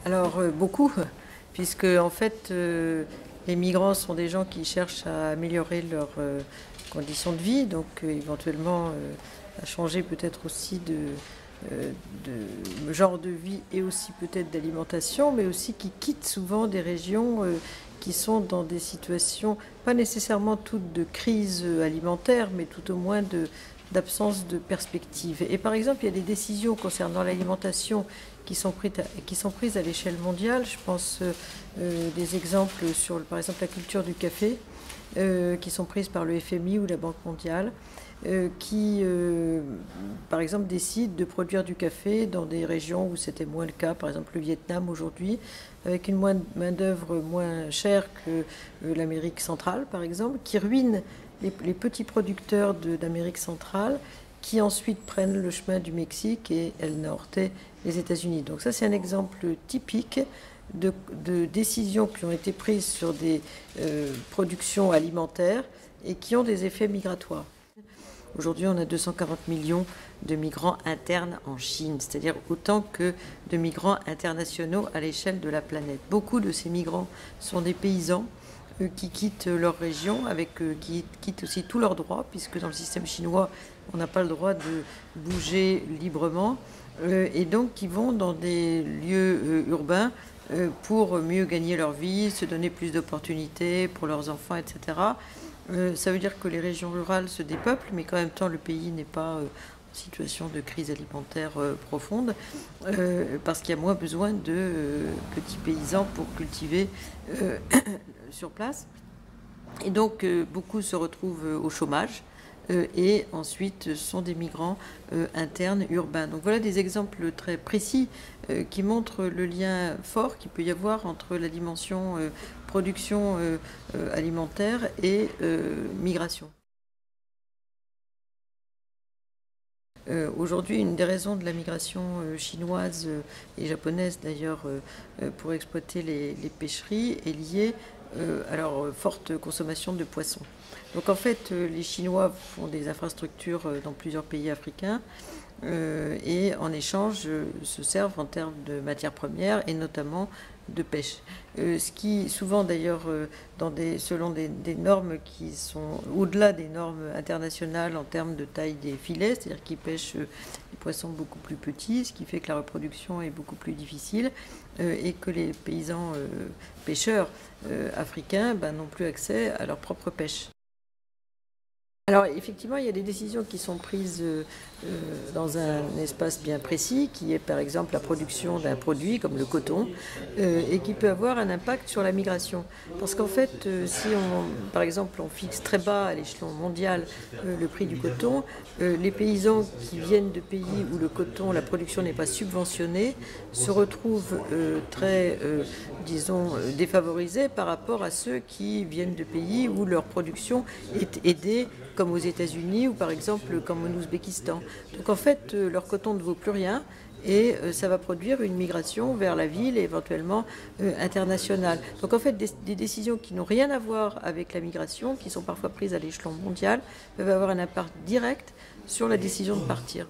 Alors beaucoup, puisque en fait les migrants sont des gens qui cherchent à améliorer leurs conditions de vie, donc éventuellement à changer peut-être aussi de genre de vie et aussi peut-être d'alimentation, mais aussi qui quittent souvent des régions qui sont dans des situations, pas nécessairement toutes de crise alimentaire, mais tout au moins d'absence de perspective. Et par exemple, il y a des décisions concernant l'alimentation qui sont prises à l'échelle mondiale. Je pense des exemples sur, par exemple, la culture du café, qui sont prises par le FMI ou la Banque mondiale, qui, par exemple, décident de produire du café dans des régions où c'était moins le cas, par exemple le Vietnam aujourd'hui, avec une main-d'œuvre moins chère que l'Amérique centrale, par exemple, qui ruine les petits producteurs d'Amérique centrale, qui ensuite prennent le chemin du Mexique et El Norte, les États-Unis. Donc ça, c'est un exemple typique de décisions qui ont été prises sur des productions alimentaires et qui ont des effets migratoires. Aujourd'hui, on a 240 millions de migrants internes en Chine, c'est-à-dire autant que de migrants internationaux à l'échelle de la planète. Beaucoup de ces migrants sont des paysans qui quittent leur région, qui quittent aussi tous leurs droits, puisque dans le système chinois, on n'a pas le droit de bouger librement, et donc qui vont dans des lieux urbains pour mieux gagner leur vie, se donner plus d'opportunités pour leurs enfants, etc. Ça veut dire que les régions rurales se dépeuplent, mais qu'en même temps le pays n'est pas en situation de crise alimentaire profonde, parce qu'il y a moins besoin de petits paysans pour cultiver sur place. Et donc beaucoup se retrouvent au chômage et ensuite sont des migrants internes urbains. Donc voilà des exemples très précis qui montrent le lien fort qu'il peut y avoir entre la dimension production alimentaire et migration. Aujourd'hui, une des raisons de la migration chinoise et japonaise d'ailleurs pour exploiter les pêcheries est liée à leur forte consommation de poissons. Donc en fait, les Chinois font des infrastructures dans plusieurs pays africains et en échange se servent en termes de matières premières et notamment de pêche. Ce qui souvent d'ailleurs selon des normes qui sont au-delà des normes internationales en termes de taille des filets, c'est-à-dire qu'ils pêchent des poissons beaucoup plus petits, ce qui fait que la reproduction est beaucoup plus difficile et que les paysans pêcheurs africains n'ont plus accès à leur propre pêche. Alors effectivement, il y a des décisions qui sont prises dans un espace bien précis, qui est par exemple la production d'un produit comme le coton, et qui peut avoir un impact sur la migration. Parce qu'en fait, si par exemple on fixe très bas à l'échelon mondial le prix du coton, les paysans qui viennent de pays où le coton, la production n'est pas subventionnée, se retrouvent très, disons, défavorisés par rapport à ceux qui viennent de pays où leur production est aidée, comme aux États-Unis ou par exemple comme en Ouzbékistan. Donc en fait, leur coton ne vaut plus rien et ça va produire une migration vers la ville et éventuellement internationale. Donc en fait, des décisions qui n'ont rien à voir avec la migration, qui sont parfois prises à l'échelon mondial, peuvent avoir un impact direct sur la décision de partir.